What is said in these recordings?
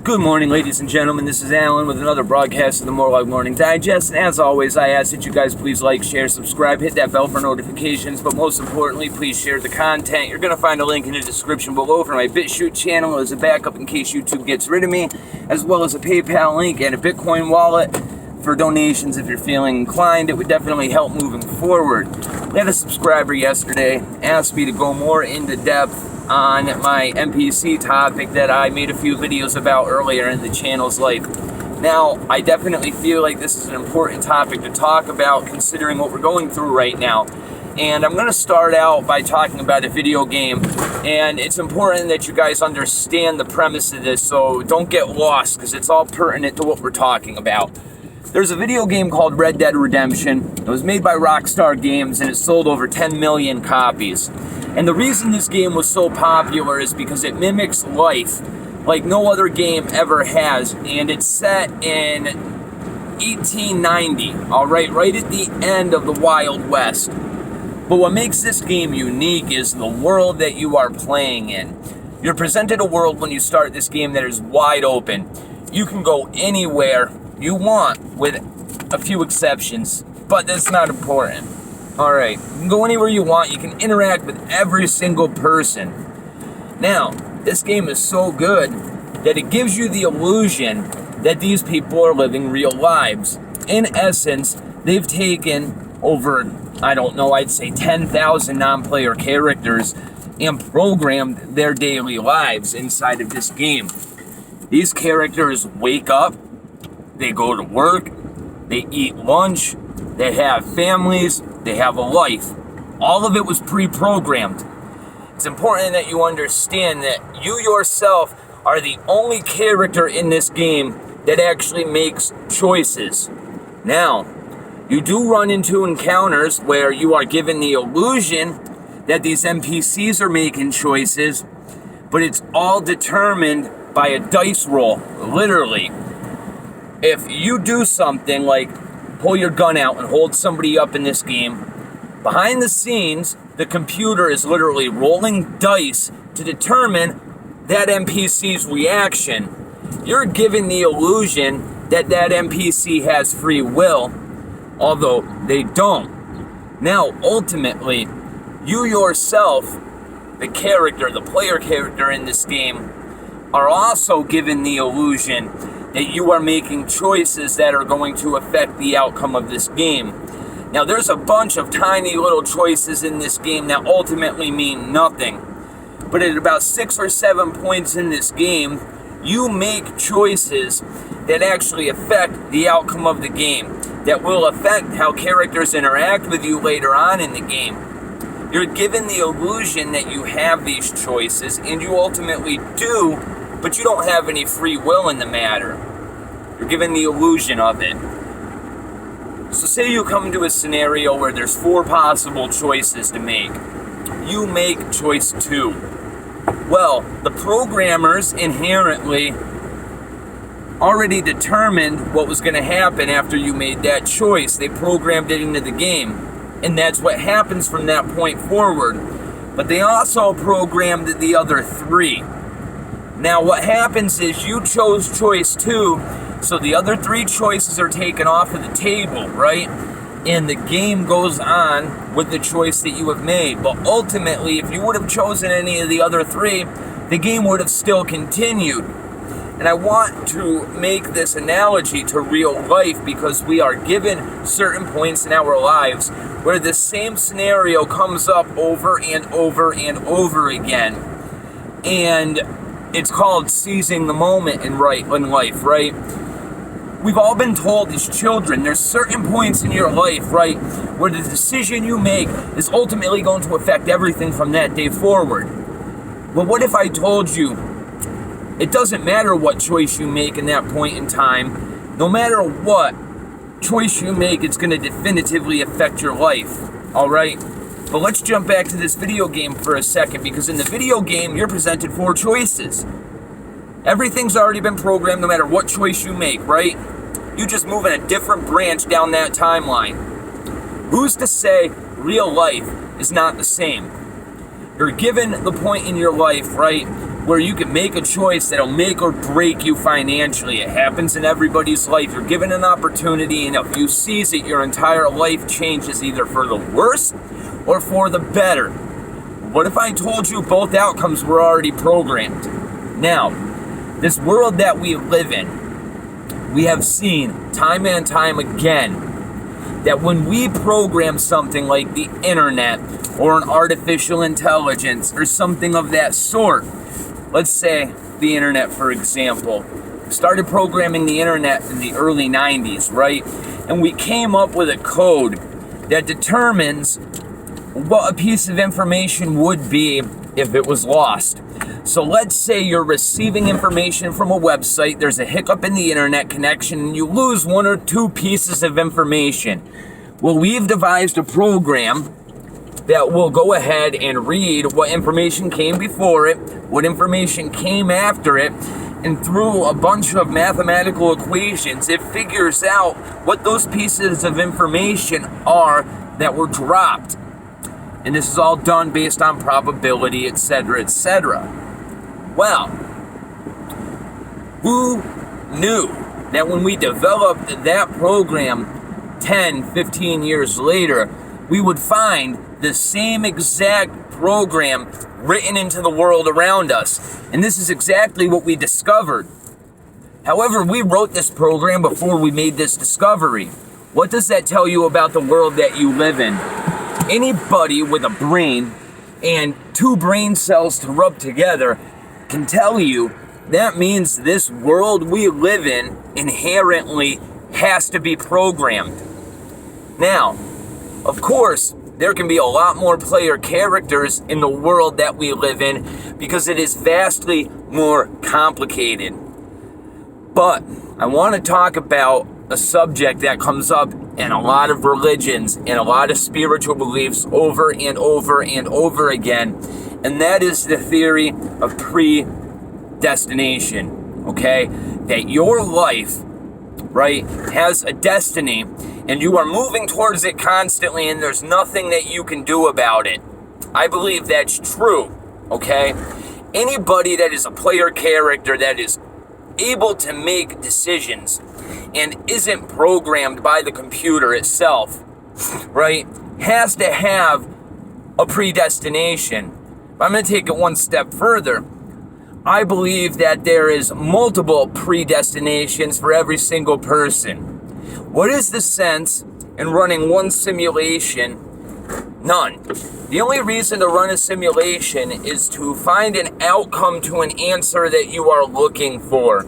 Good morning, ladies and gentlemen. This is Alan with another broadcast of the More Like Morning Digest. And as always, I ask that you guys please like, share, subscribe, hit that bell for notifications. But most importantly, please share the content. You're going to find a link in the description below for my BitChute channel as a backup in case YouTube gets rid of me, as well as a PayPal link and a Bitcoin wallet for donations if you're feeling inclined. It would definitely help moving forward. We had a subscriber yesterday ask me to go more into depth on my NPC topic that I made a few videos about earlier in the channel's life. Now, I definitely feel like this is an important topic to talk about considering what we're going through right now. And I'm going to start out by talking about a video game. And it's important that you guys understand the premise of this, so don't get lost because it's all pertinent to what we're talking about. There's a video game called Red Dead Redemption. It was made by Rockstar Games and it sold over 10 million copies. And the reason this game was so popular is because it mimics life like no other game ever has. And it's set in 1890, alright, right at the end of the Wild West. But what makes this game unique is the world that you are playing in. You're presented a world when you start this game that is wide open. You can go anywhere you want with a few exceptions, but that's not important. Alright, you can go anywhere you want, you can interact with every single person. Now, this game is so good that it gives you the illusion that these people are living real lives. In essence, they've taken over, I don't know, I'd say 10,000 non-player characters and programmed their daily lives inside of this game. These characters wake up, they go to work, they eat lunch, they have families, they have a life. All of it was pre-programmed. It's important that you understand that you yourself are the only character in this game that actually makes choices. Now, you do run into encounters where you are given the illusion that these NPCs are making choices, but it's all determined by a dice roll, literally. If you do something like pull your gun out and hold somebody up in this game, behind the scenes, the computer is literally rolling dice to determine that NPC's reaction. You're given the illusion that that NPC has free will, although they don't. Now, ultimately, you yourself, the character, the player character in this game, are also given the illusion that you are making choices that are going to affect the outcome of this game. Now, there's a bunch of tiny little choices in this game that ultimately mean nothing. But at about 6 or 7 points in this game, you make choices that actually affect the outcome of the game, that will affect how characters interact with you later on in the game. You're given the illusion that you have these choices, and you ultimately do, but you don't have any free will in the matter. You're given the illusion of it. So say you come to a scenario where there's 4 possible choices to make. You make choice 2. Well, the programmers inherently already determined what was going to happen after you made that choice. They programmed it into the game. And that's what happens from that point forward. But they also programmed the other 3. Now what happens is you chose choice 2, so the other 3 choices are taken off of the table, right? And the game goes on with the choice that you have made. But ultimately, if you would have chosen any of the other 3, the game would have still continued. And I want to make this analogy to real life because we are given certain points in our lives where the same scenario comes up over and over and over again. And it's called seizing the moment in life, right? We've all been told as children, there's certain points in your life, right, where the decision you make is ultimately going to affect everything from that day forward. Well, what if I told you it doesn't matter what choice you make in that point in time, no matter what choice you make, it's going to definitively affect your life, all right? But let's jump back to this video game for a second, because in the video game, you're presented 4 choices. Everything's already been programmed no matter what choice you make, right? You just move in a different branch down that timeline. Who's to say real life is not the same? You're given the point in your life, right, where you can make a choice that'll make or break you financially. It happens in everybody's life. You're given an opportunity, and if you seize it, your entire life changes either for the worse or for the better. What if I told you both outcomes were already programmed? Now, this world that we live in, we have seen time and time again that when we program something like the internet or an artificial intelligence or something of that sort, let's say the internet, for example, started programming the internet in the early 90s, right? And we came up with a code that determines what a piece of information would be if it was lost. So let's say you're receiving information from a website, there's a hiccup in the internet connection, and you lose one or two pieces of information. Well, we've devised a program that will go ahead and read what information came before it, what information came after it, and through a bunch of mathematical equations, it figures out what those pieces of information are that were dropped. And this is all done based on probability, etc., etc. Well, who knew that when we developed that program 10, 15 years later, we would find the same exact program written into the world around us? And this is exactly what we discovered. However, we wrote this program before we made this discovery. What does that tell you about the world that you live in? Anybody with a brain and two brain cells to rub together can tell you that means this world we live in inherently has to be programmed. Now, of course, there can be a lot more player characters in the world that we live in because it is vastly more complicated. But I want to talk about a subject that comes up in a lot of religions and a lot of spiritual beliefs over and over and over again, and that is the theory of predestination, okay? That your life, right, has a destiny, and you are moving towards it constantly, and there's nothing that you can do about it. I believe that's true, okay? Anybody that is a player character that is able to make decisions and isn't programmed by the computer itself, right, has to have a predestination. But I'm going to take it one step further. I believe that there is multiple predestinations for every single person. What is the sense in running one simulation? None. The only reason to run a simulation is to find an outcome to an answer that you are looking for.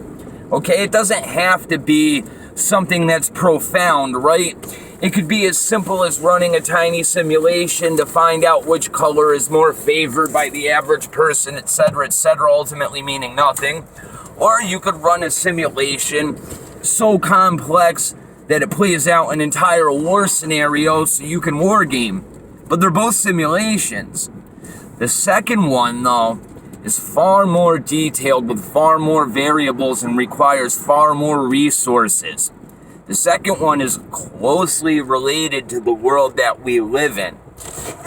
Okay, it doesn't have to be something that's profound, right? It could be as simple as running a tiny simulation to find out which color is more favored by the average person, etc., ultimately meaning nothing. Or you could run a simulation so complex that it plays out an entire war scenario so you can war game. But they're both simulations. The second one, though, is far more detailed with far more variables and requires far more resources. The second one is closely related to the world that we live in.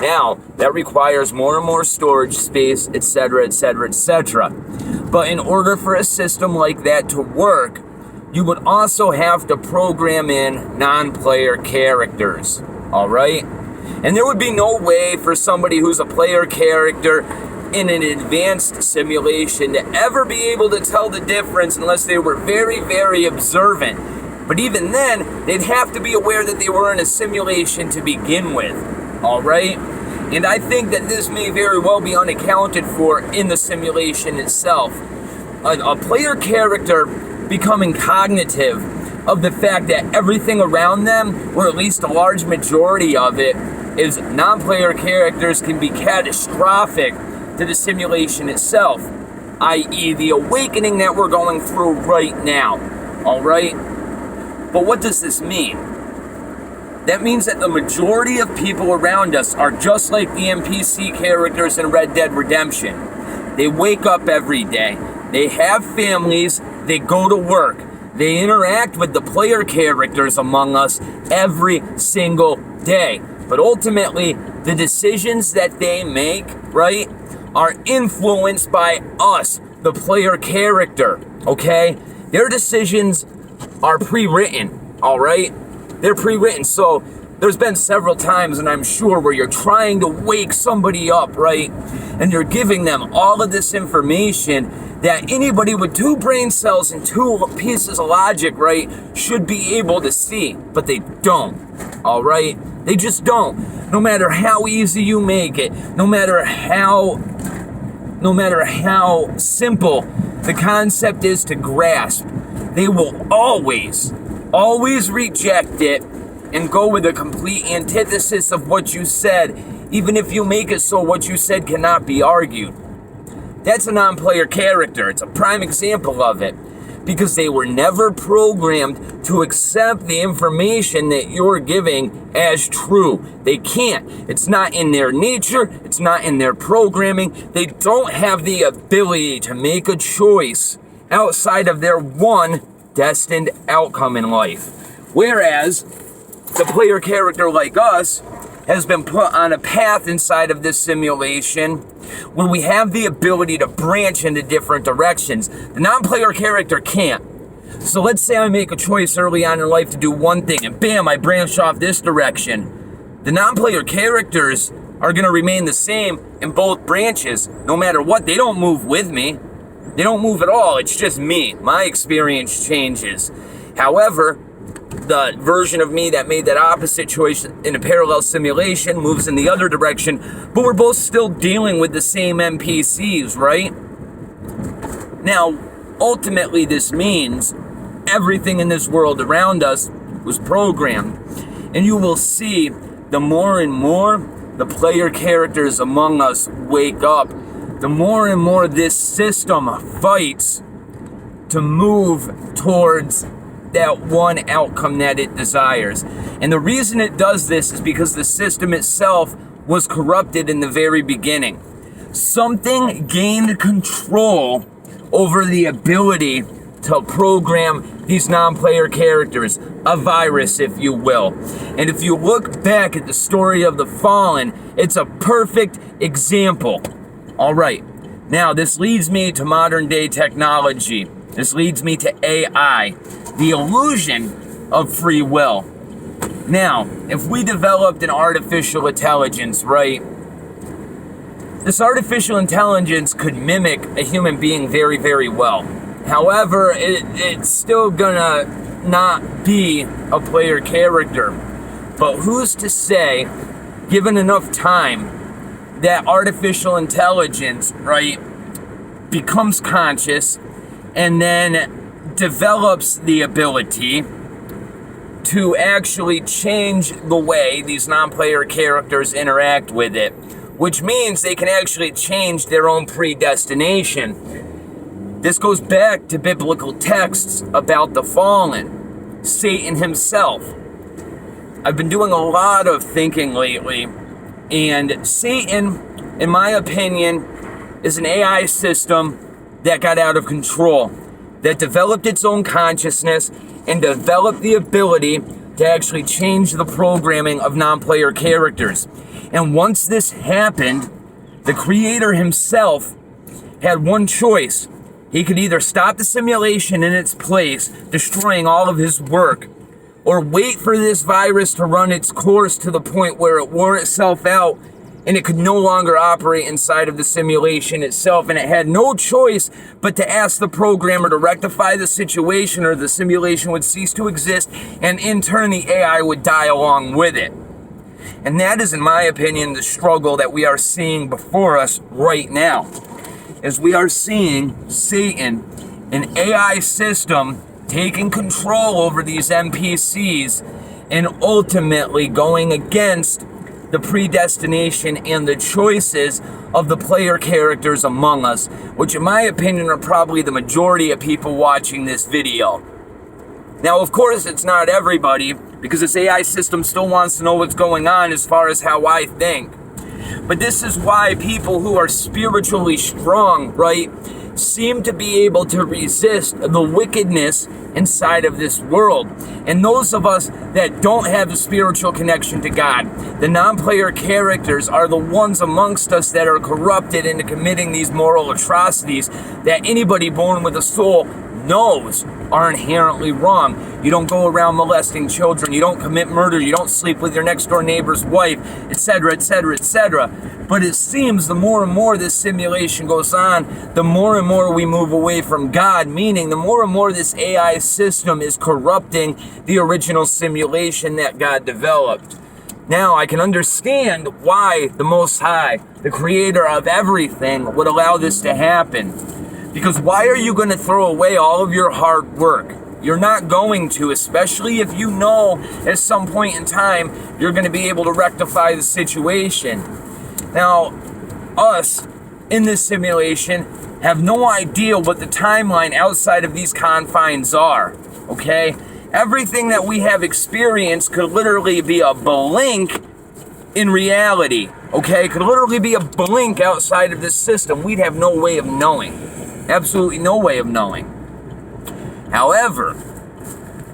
Now, that requires more and more storage space, etc., etc., etc. But in order for a system like that to work, you would also have to program in non-player characters, all right? And there would be no way for somebody who's a player character in an advanced simulation to ever be able to tell the difference unless they were very, very observant. But even then, they'd have to be aware that they were in a simulation to begin with, all right? And I think that this may very well be unaccounted for in the simulation itself. A player character becoming cognitive of the fact that everything around them, or at least a large majority of it, is non-player characters can be catastrophic to the simulation itself, i.e. the awakening that we're going through right now, all right? But what does this mean? That means that the majority of people around us are just like the NPC characters in Red Dead Redemption. They wake up every day, they have families, they go to work, they interact with the player characters among us every single day. But ultimately, the decisions that they make, right, are influenced by us, the player character, okay? Their decisions are pre-written, all right? They're pre-written, so there's been several times, and I'm sure, where you're trying to wake somebody up, right? And you're giving them all of this information that anybody with 2 brain cells and 2 pieces of logic, right, should be able to see, but they don't, all right? They just don't. No matter how easy you make it, no matter how simple the concept is to grasp, they will always reject it and go with a complete antithesis of what you said, even if you make it so what you said cannot be argued. That's a non-player character. It's a prime example of it, because they were never programmed to accept the information that you're giving as true. They can't. It's not in their nature. It's not in their programming. They don't have the ability to make a choice outside of their one destined outcome in life. Whereas the player character like us has been put on a path inside of this simulation where we have the ability to branch into different directions. The non-player character can't. So let's say I make a choice early on in life to do one thing, and bam, I branch off this direction. The non-player characters are going to remain the same in both branches, no matter what. They don't move with me. They don't move at all. It's just me. My experience changes. However, the version of me that made that opposite choice in a parallel simulation moves in the other direction, but we're both still dealing with the same NPCs, right? Now, ultimately, this means everything in this world around us was programmed, and you will see the more and more the player characters among us wake up, the more and more this system fights to move towards that one outcome that it desires. And the reason it does this is because the system itself was corrupted in the very beginning. Something gained control over the ability to program these non-player characters, a virus, if you will. And if you look back at the story of the Fallen, it's a perfect example. All right, now this leads me to modern day technology. This leads me to AI, the illusion of free will. Now, if we developed an artificial intelligence, right, this artificial intelligence could mimic a human being very, very well. However, it's still gonna not be a player character. But who's to say, given enough time, that artificial intelligence, right, becomes conscious and then develops the ability to actually change the way these non-player characters interact with it, which means they can actually change their own predestination. This goes back to biblical texts about the fallen, Satan himself. I've been doing a lot of thinking lately, and Satan, in my opinion, is an AI system that got out of control, that developed its own consciousness and developed the ability to actually change the programming of non-player characters. And once this happened, the creator himself had one choice. He could either stop the simulation in its place, destroying all of his work, or wait for this virus to run its course to the point where it wore itself out and it could no longer operate inside of the simulation itself, and it had no choice but to ask the programmer to rectify the situation, or the simulation would cease to exist, and in turn the AI would die along with it. And that is, in my opinion, the struggle that we are seeing before us right now, as we are seeing Satan, an AI system, taking control over these NPCs and ultimately going against the predestination and the choices of the player characters among us, which in my opinion are probably the majority of people watching this video. Now, of course, it's not everybody, because this AI system still wants to know what's going on as far as how I think. But this is why people who are spiritually strong, right, seem to be able to resist the wickedness inside of this world. And those of us that don't have a spiritual connection to God, the non-player characters are the ones amongst us that are corrupted into committing these moral atrocities that anybody born with a soul knows are inherently wrong. You don't go around molesting children, you don't commit murder, you don't sleep with your next door neighbor's wife, etc., etc., etc. But it seems the more and more this simulation goes on, the more and more we move away from God, meaning the more and more this AI system is corrupting the original simulation that God developed. Now, I can understand why the Most High, the creator of everything, would allow this to happen. Because why are you going to throw away all of your hard work? You're not going to, especially if you know at some point in time you're going to be able to rectify the situation. Now, us in this simulation have no idea what the timeline outside of these confines are, okay? Everything that we have experienced could literally be a blink in reality, okay? Could literally be a blink outside of this system. We'd have no way of knowing. Absolutely no way of knowing. However,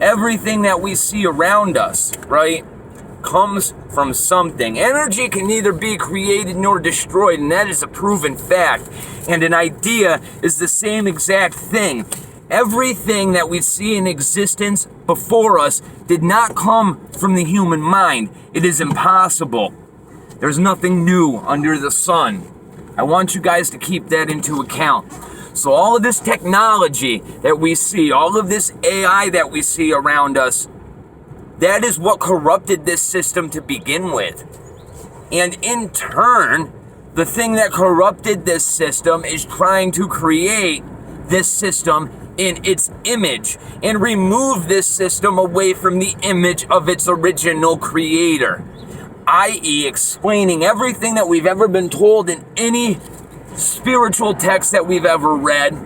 everything that we see around us, right, comes from something. Energy can neither be created nor destroyed, and that is a proven fact. And an idea is the same exact thing. Everything that we see in existence before us did not come from the human mind. It is impossible. There's nothing new under the sun. I want you guys to keep that into account. So all of this technology that we see, all of this AI that we see around us, that is what corrupted this system to begin with. And in turn, the thing that corrupted this system is trying to create this system in its image and remove this system away from the image of its original creator, i.e. explaining everything that we've ever been told in any spiritual text that we've ever read.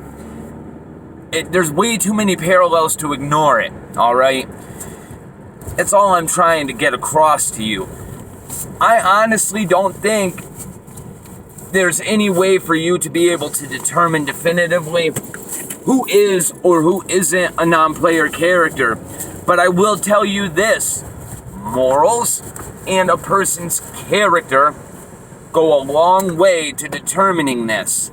There's way too many parallels to ignore it, all right? That's all I'm trying to get across to you. I honestly don't think there's any way for you to be able to determine definitively who is or who isn't a non-player character. But I will tell you this: morals and a person's character go a long way to determining this.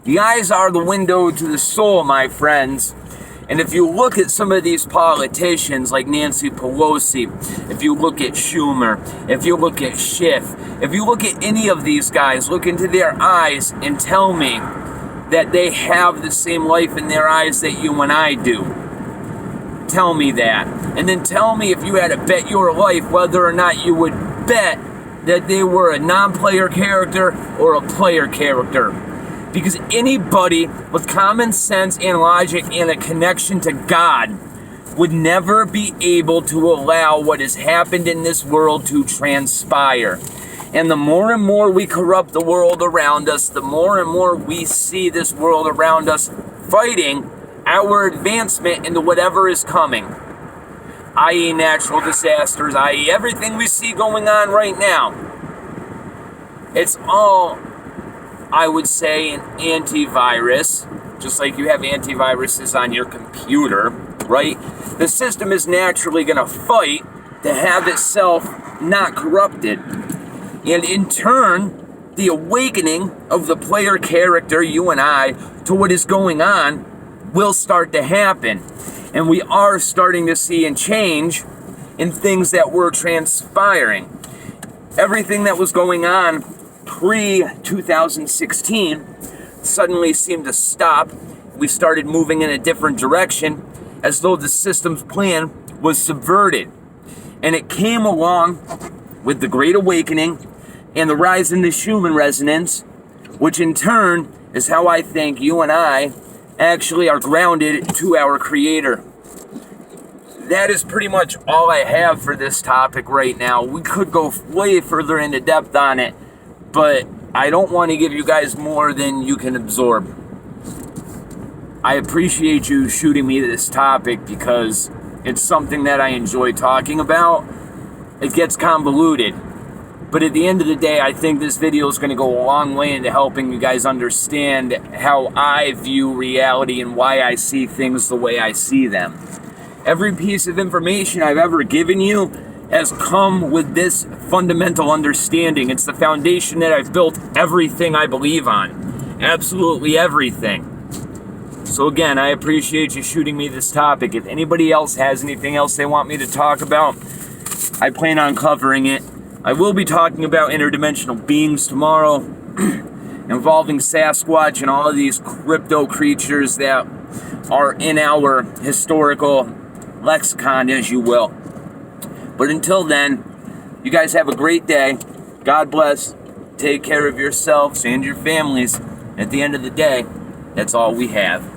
The eyes are the window to the soul, my friends. And if you look at some of these politicians like Nancy Pelosi, if you look at Schumer, if you look at Schiff, if you look at any of these guys, look into their eyes and tell me that they have the same life in their eyes that you and I do. Tell me that. And then tell me if you had to bet your life whether or not you would bet that they were a non-player character or a player character. Because anybody with common sense and logic and a connection to God would never be able to allow what has happened in this world to transpire. And the more and more we corrupt the world around us, the more and more we see this world around us fighting our advancement into whatever is coming, i.e. natural disasters, i.e. everything we see going on right now. It's all, I would say, an antivirus, just like you have antiviruses on your computer, right? The system is naturally going to fight to have itself not corrupted. And in turn, the awakening of the player character, you and I, to what is going on will start to happen. And we are starting to see a change in things that were transpiring. Everything that was going on pre-2016 suddenly seemed to stop. We started moving in a different direction as though the system's plan was subverted. And it came along with the Great Awakening and the rise in the Schumann resonance, which in turn is how I think you and I actually are grounded to our Creator. That is pretty much all I have for this topic right now. We could go way further into depth on it, but I don't want to give you guys more than you can absorb. I appreciate you shooting me this topic because it's something that I enjoy talking about. It gets convoluted, But at the end of the day, I think this video is going to go a long way into helping you guys understand how I view reality and why I see things the way I see them. Every piece of information I've ever given you has come with this fundamental understanding. It's the foundation that I've built everything I believe on. Absolutely everything. So again, I appreciate you shooting me this topic. If anybody else has anything else they want me to talk about, I plan on covering it. I will be talking about interdimensional beings tomorrow, involving Sasquatch and all of these crypto creatures that are in our historical lexicon, as you will. But until then, you guys have a great day. God bless. Take care of yourselves and your families. At the end of the day, that's all we have.